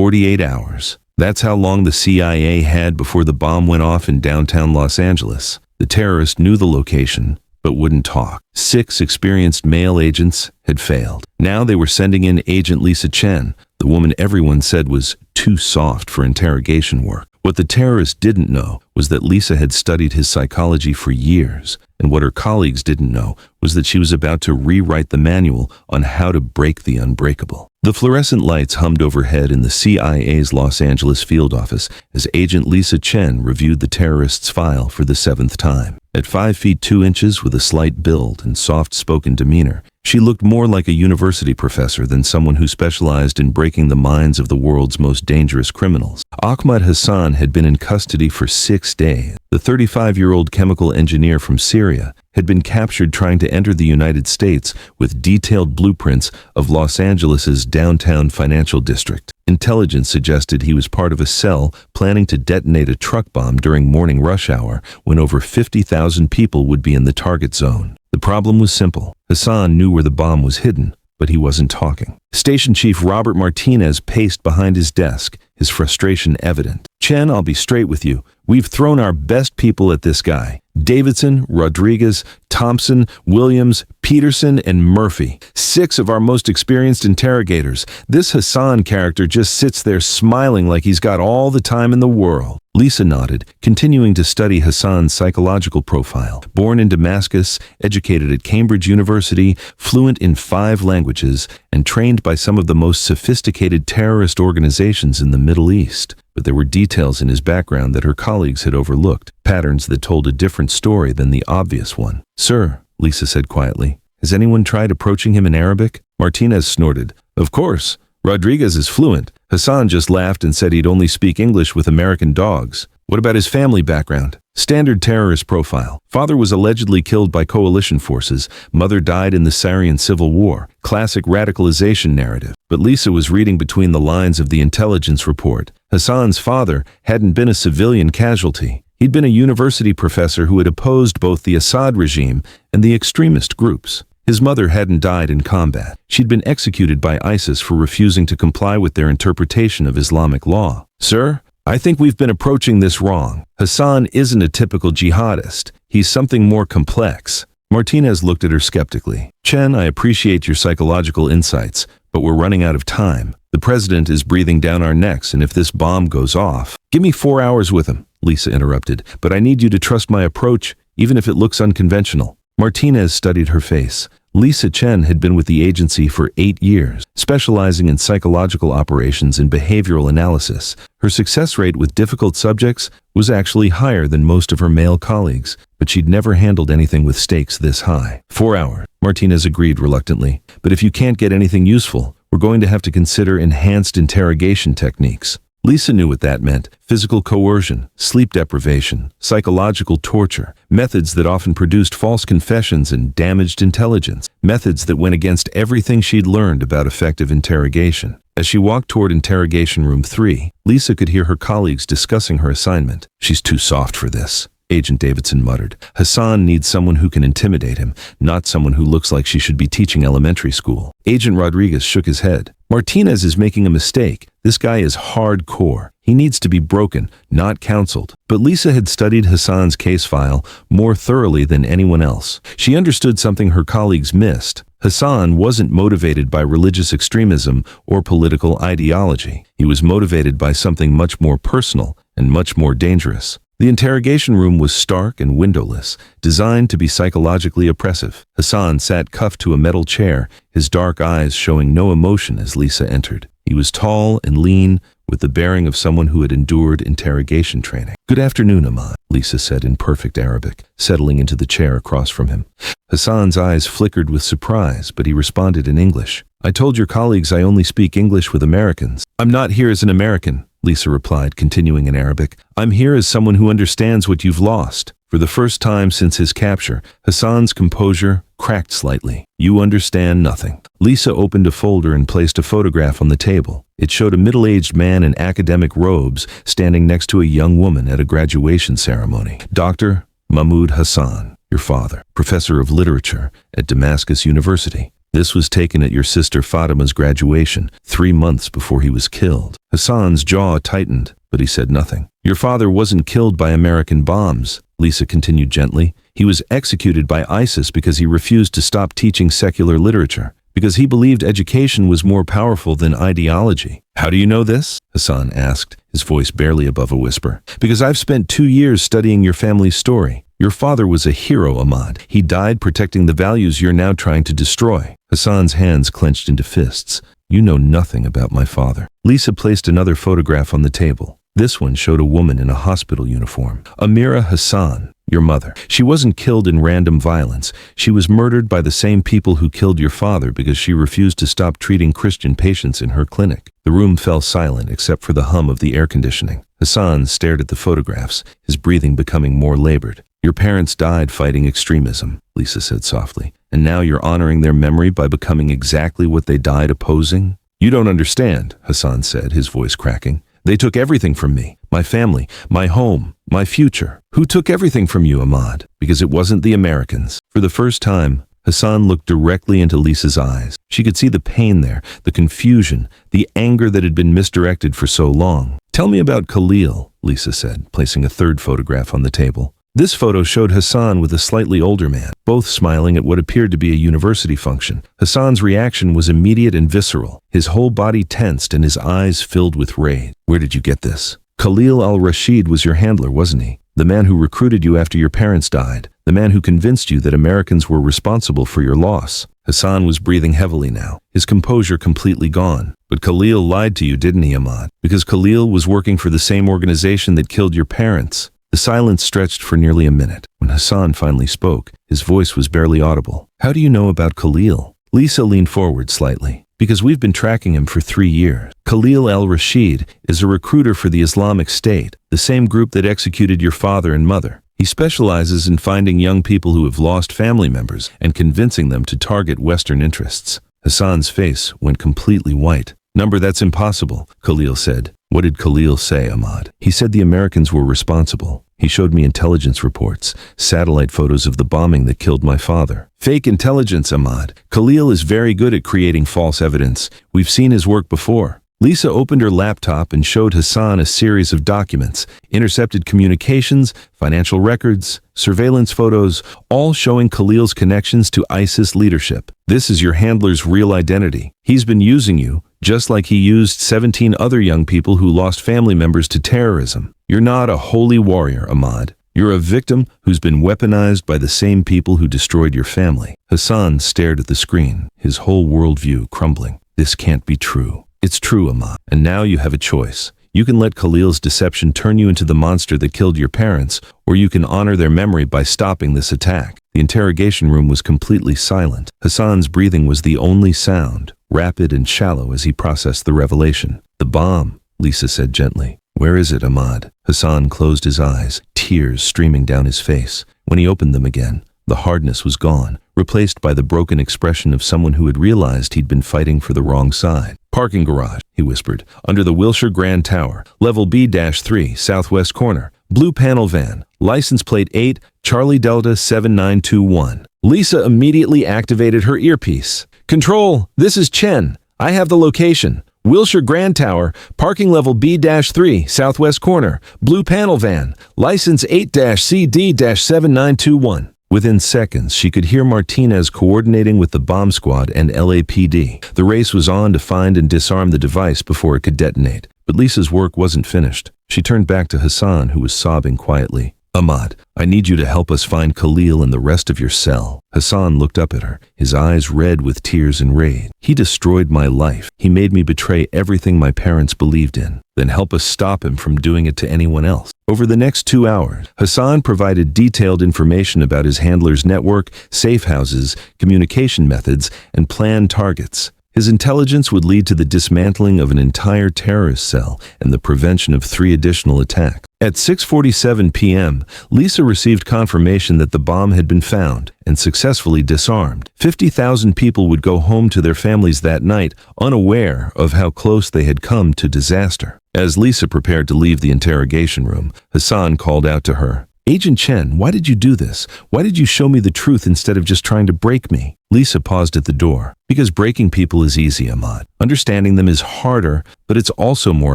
48 hours. That's how long the CIA had before the bomb went off in downtown Los Angeles. The terrorist knew the location, but wouldn't talk. 6 experienced male agents had failed. Now they were sending in Agent Lisa Chen, the woman everyone said was too soft for interrogation work. What the terrorist didn't know was that Lisa had studied his psychology for years, and what her colleagues didn't know was that she was about to rewrite the manual on how to break the unbreakable. The fluorescent lights hummed overhead in the CIA's Los Angeles field office as Agent Lisa Chen reviewed the terrorist's file for the 7th time. At 5 feet 2 inches with a slight build and soft-spoken demeanor, she looked more like a university professor than someone who specialized in breaking the minds of the world's most dangerous criminals. Ahmad Hassan had been in custody for 6 days. The 35-year-old chemical engineer from Syria had been captured trying to enter the United States with detailed blueprints of Los Angeles's downtown financial district. Intelligence suggested he was part of a cell planning to detonate a truck bomb during morning rush hour when over 50,000 people would be in the target zone. The problem was simple. Hassan knew where the bomb was hidden, but he wasn't talking. Station Chief Robert Martinez paced behind his desk, his frustration evident. "Chen, I'll be straight with you. We've thrown our best people at this guy. Davidson, Rodriguez, Thompson, Williams, Peterson, and Murphy. 6 of our most experienced interrogators. This Hassan character just sits there smiling like he's got all the time in the world." Lisa nodded, continuing to study Hassan's psychological profile. Born in Damascus, educated at Cambridge University, fluent in 5 languages, and trained by some of the most sophisticated terrorist organizations in the Middle East. But there were details in his background that her colleagues had overlooked, patterns that told a different story than the obvious one. "Sir," Lisa said quietly, "has anyone tried approaching him in Arabic?" Martinez snorted. "Of course. Rodriguez is fluent. Hassan just laughed and said he'd only speak English with American dogs." "What about his family background?" "Standard terrorist profile. Father was allegedly killed by coalition forces. Mother died in the Syrian civil war. Classic radicalization narrative." But Lisa was reading between the lines of the intelligence report. Hassan's father hadn't been a civilian casualty. He'd been a university professor who had opposed both the Assad regime and the extremist groups. His mother hadn't died in combat. She'd been executed by ISIS for refusing to comply with their interpretation of Islamic law. "Sir, I think we've been approaching this wrong. Hassan isn't a typical jihadist. He's something more complex." Martinez looked at her skeptically. "Chen, I appreciate your psychological insights, but we're running out of time. The president is breathing down our necks, and if this bomb goes off—" "Give me 4 hours with him," Lisa interrupted, "but I need you to trust my approach, even if it looks unconventional." Martinez studied her face. Lisa Chen had been with the agency for 8 years, specializing in psychological operations and behavioral analysis. Her success rate with difficult subjects was actually higher than most of her male colleagues, but she'd never handled anything with stakes this high. 4 hours, Martinez agreed reluctantly. "But if you can't get anything useful, we're going to have to consider enhanced interrogation techniques." Lisa knew what that meant: physical coercion, sleep deprivation, psychological torture, methods that often produced false confessions and damaged intelligence, methods that went against everything she'd learned about effective interrogation. As she walked toward interrogation room 3, Lisa could hear her colleagues discussing her assignment. "She's too soft for this," Agent Davidson muttered. "Hassan needs someone who can intimidate him, not someone who looks like she should be teaching elementary school." Agent Rodriguez shook his head. "Martinez is making a mistake. This guy is hardcore. He needs to be broken, not counseled." But Lisa had studied Hassan's case file more thoroughly than anyone else. She understood something her colleagues missed. Hassan wasn't motivated by religious extremism or political ideology. He was motivated by something much more personal and much more dangerous. The interrogation room was stark and windowless, designed to be psychologically oppressive. Hassan sat cuffed to a metal chair, his dark eyes showing no emotion as Lisa entered. He was tall and lean, with the bearing of someone who had endured interrogation training. "Good afternoon, Ahmad," Lisa said in perfect Arabic, settling into the chair across from him. Hassan's eyes flickered with surprise, but he responded in English. "I told your colleagues I only speak English with Americans." "I'm not here as an American," Lisa replied, continuing in Arabic. "I'm here as someone who understands what you've lost." For the first time since his capture, Hassan's composure cracked slightly. "You understand nothing." Lisa opened a folder and placed a photograph on the table. It showed a middle-aged man in academic robes standing next to a young woman at a graduation ceremony. "Dr. Mahmoud Hassan, your father, professor of literature at Damascus University. This was taken at your sister Fatima's graduation 3 months before he was killed." Hassan's jaw tightened, but he said nothing. Your father wasn't killed by American bombs, Lisa continued gently. He was executed by ISIS because he refused to stop teaching secular literature, because he believed education was more powerful than ideology. How do you know this? Hassan asked, his voice barely above a whisper. Because I've spent 2 years studying your family's story. Your father was a hero, Ahmad. He died protecting the values you're now trying to destroy. Hassan's hands clenched into fists. You know nothing about my father. Lisa placed another photograph on the table. This one showed a woman in a hospital uniform. Amira Hassan, your mother. She wasn't killed in random violence. She was murdered by the same people who killed your father because she refused to stop treating Christian patients in her clinic. The room fell silent except for the hum of the air conditioning. Hassan stared at the photographs, his breathing becoming more labored. Your parents died fighting extremism, Lisa said softly, and now you're honoring their memory by becoming exactly what they died opposing? You don't understand, Hassan said, his voice cracking. They took everything from me, my family, my home, my future. Who took everything from you, Ahmad? Because it wasn't the Americans. For the first time, Hassan looked directly into Lisa's eyes. She could see the pain there, the confusion, the anger that had been misdirected for so long. Tell me about Khalil, Lisa said, placing a third photograph on the table. This photo showed Hassan with a slightly older man, both smiling at what appeared to be a university function. Hassan's reaction was immediate and visceral. His whole body tensed and his eyes filled with rage. Where did you get this? Khalil al-Rashid was your handler, wasn't he? The man who recruited you after your parents died. The man who convinced you that Americans were responsible for your loss. Hassan was breathing heavily now, his composure completely gone. But Khalil lied to you, didn't he, Ahmad? Because Khalil was working for the same organization that killed your parents. The silence stretched for nearly a minute. When Hassan finally spoke, his voice was barely audible. How do you know about Khalil? Lisa leaned forward slightly. Because we've been tracking him for 3 years. Khalil al-Rashid is a recruiter for the Islamic State, the same group that executed your father and mother. He specializes in finding young people who have lost family members and convincing them to target Western interests. Hassan's face went completely white. That's impossible, Khalil said. What did Khalil say, Ahmad? He said the Americans were responsible. He showed me intelligence reports, satellite photos of the bombing that killed my father. Fake intelligence, Ahmad. Khalil is very good at creating false evidence. We've seen his work before. Lisa opened her laptop and showed Hassan a series of documents, intercepted communications, financial records, surveillance photos, all showing Khalil's connections to ISIS leadership. This is your handler's real identity. He's been using you, just like he used 17 other young people who lost family members to terrorism. You're not a holy warrior, Ahmad. You're a victim who's been weaponized by the same people who destroyed your family. Hassan stared at the screen, his whole worldview crumbling. This can't be true. It's true, Ahmad. And now you have a choice. You can let Khalil's deception turn you into the monster that killed your parents, or you can honor their memory by stopping this attack. The interrogation room was completely silent. Hassan's breathing was the only sound, rapid and shallow as he processed the revelation. The bomb, Lisa said gently. Where is it, Ahmad? Hassan closed his eyes, tears streaming down his face. When he opened them again, the hardness was gone, replaced by the broken expression of someone who had realized he'd been fighting for the wrong side. Parking garage, he whispered, under the Wilshire Grand Tower, level B-3, southwest corner. Blue panel van, license plate 8, Charlie Delta 7921. Lisa immediately activated her earpiece. Control, this is Chen. I have the location. Wilshire Grand Tower, parking level B-3, southwest corner. Blue panel van, license 8-CD-7921. Within seconds, she could hear Martinez coordinating with the bomb squad and LAPD. The race was on to find and disarm the device before it could detonate. But Lisa's work wasn't finished. She turned back to Hassan, who was sobbing quietly. Ahmad, I need you to help us find Khalil and the rest of your cell. Hassan looked up at her, his eyes red with tears and rage. He destroyed my life. He made me betray everything my parents believed in. Then help us stop him from doing it to anyone else. Over the next 2 hours, Hassan provided detailed information about his handler's network, safe houses, communication methods, and planned targets. His intelligence would lead to the dismantling of an entire terrorist cell and the prevention of 3 additional attacks. At 6:47 p.m., Lisa received confirmation that the bomb had been found and successfully disarmed. 50,000 people would go home to their families that night, unaware of how close they had come to disaster. As Lisa prepared to leave the interrogation room, Hassan called out to her, Agent Chen, why did you do this? Why did you show me the truth instead of just trying to break me? Lisa paused at the door. Because breaking people is easy, Ahmad. Understanding them is harder, but it's also more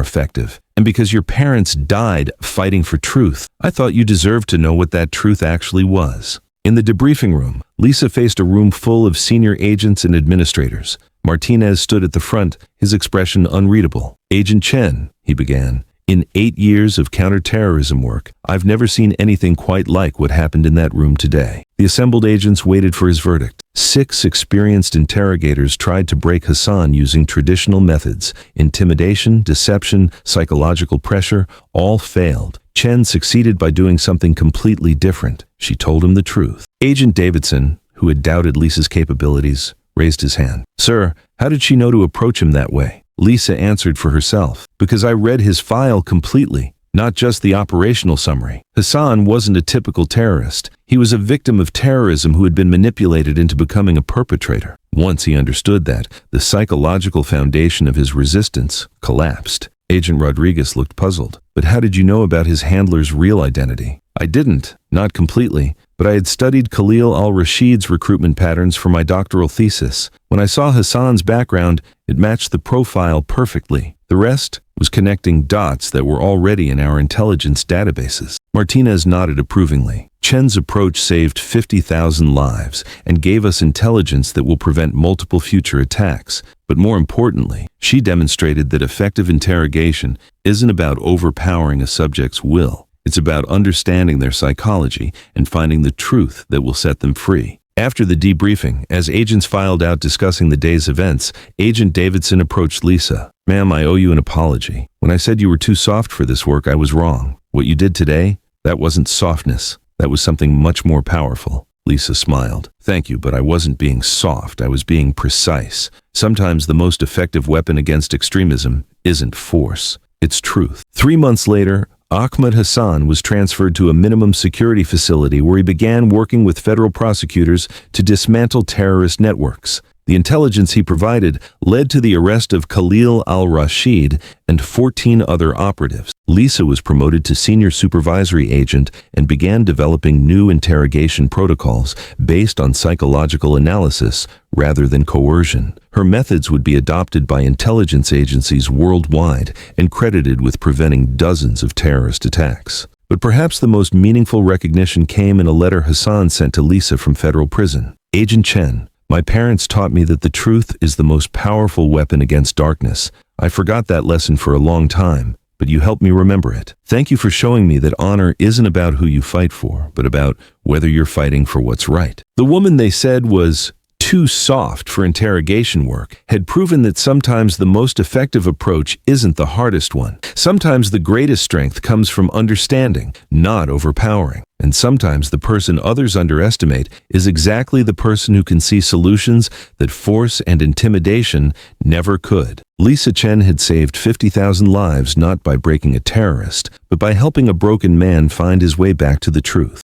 effective. And because your parents died fighting for truth, I thought you deserved to know what that truth actually was. In the debriefing room, Lisa faced a room full of senior agents and administrators. Martinez stood at the front, his expression unreadable. Agent Chen, he began, in 8 years of counterterrorism work, I've never seen anything quite like what happened in that room today. The assembled agents waited for his verdict. 6 experienced interrogators tried to break Hassan using traditional methods. Intimidation, deception, psychological pressure, all failed. Chen succeeded by doing something completely different. She told him the truth. Agent Davidson, who had doubted Lisa's capabilities, raised his hand. Sir, how did she know to approach him that way? Lisa answered for herself. Because I read his file completely, not just the operational summary. Hassan wasn't a typical terrorist. He was a victim of terrorism who had been manipulated into becoming a perpetrator. Once he understood that, the psychological foundation of his resistance collapsed. Agent Rodriguez looked puzzled. But how did you know about his handler's real identity? I didn't, not completely, but I had studied Khalil al-Rashid's recruitment patterns for my doctoral thesis. When I saw Hassan's background, it matched the profile perfectly. The rest was connecting dots that were already in our intelligence databases. Martinez nodded approvingly. Chen's approach saved 50,000 lives and gave us intelligence that will prevent multiple future attacks. But more importantly, she demonstrated that effective interrogation isn't about overpowering a subject's will. It's about understanding their psychology and finding the truth that will set them free. After the debriefing, as agents filed out discussing the day's events, Agent Davidson approached Lisa. Ma'am, I owe you an apology. When I said you were too soft for this work, I was wrong. What you did today, that wasn't softness. That was something much more powerful. Lisa smiled. Thank you, but I wasn't being soft. I was being precise. Sometimes the most effective weapon against extremism isn't force. It's truth. 3 months later, Ahmed Hassan was transferred to a minimum security facility where he began working with federal prosecutors to dismantle terrorist networks. The intelligence he provided led to the arrest of Khalil al-Rashid and 14 other operatives. Lisa was promoted to senior supervisory agent and began developing new interrogation protocols based on psychological analysis rather than coercion. Her methods would be adopted by intelligence agencies worldwide and credited with preventing dozens of terrorist attacks. But perhaps the most meaningful recognition came in a letter Hassan sent to Lisa from federal prison. Agent Chen, my parents taught me that the truth is the most powerful weapon against darkness. I forgot that lesson for a long time, but you helped me remember it. Thank you for showing me that honor isn't about who you fight for, but about whether you're fighting for what's right. The woman they said was too soft for interrogation work had proven that sometimes the most effective approach isn't the hardest one. Sometimes the greatest strength comes from understanding, not overpowering. And sometimes the person others underestimate is exactly the person who can see solutions that force and intimidation never could. Lisa Chen had saved 50,000 lives not by breaking a terrorist, but by helping a broken man find his way back to the truth.